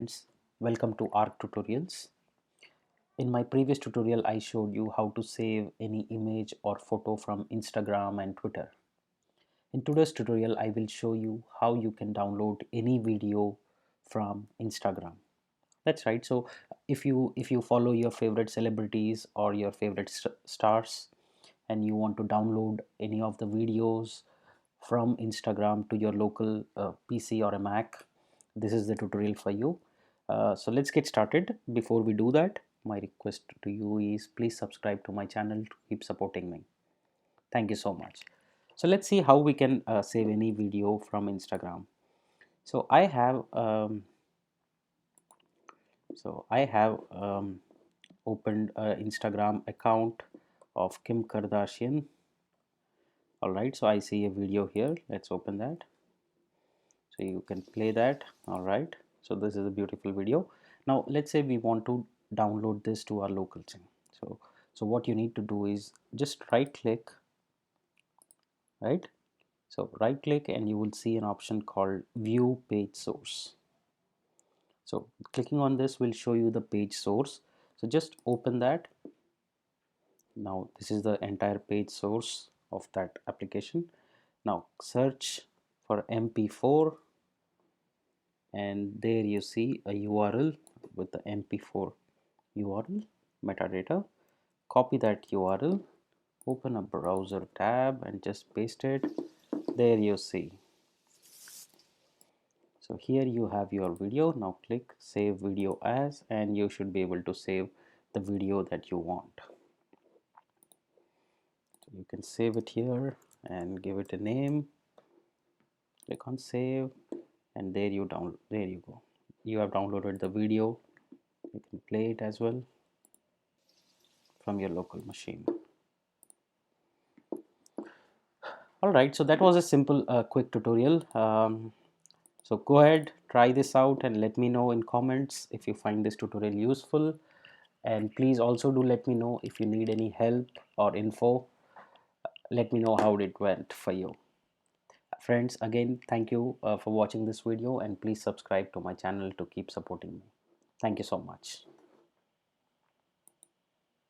Friends, welcome to ARC Tutorials. In my previous tutorial I showed you how to save any image or photo from Instagram and Twitter. In today's tutorial I will show you how you can download any video from Instagram. That's right. So if you follow your favorite celebrities or your favorite stars and you want to download any of the videos from Instagram to your local PC or a Mac, this is the tutorial for you. So let's get started. Before we do that, my request to you is please subscribe to my channel to keep supporting me. Thank you so much. So let's see how we can save any video from Instagram. So I have opened an Instagram account of Kim Kardashian. Alright, so I see a video here. Let's open that. So you can play that. Alright, so this is a beautiful video. Now let's say we want to download this to our local thing. So what you need to do is just right click, right? So right click and you will see an option called view page source. So clicking on this will show you the page source. So just open that. Now this is the entire page source of that application. Now search for mp4 and there you see a URL with the mp4 URL metadata. Copy that URL, open a browser tab and just paste it. There you see. So here you have your video. Now click save video as and you should be able to save the video that you want. So you can save it here and give it a name. Click on save and there you go. You have downloaded the video. You can play it as well from your local machine. Alright, so that was a simple quick tutorial. So go ahead, try this out and let me know in comments if you find this tutorial useful, and please also do let me know if you need any help or info. Let me know how it went for you. Friends, again thank you for watching this video and please subscribe to my channel to keep supporting me. Thank you so much.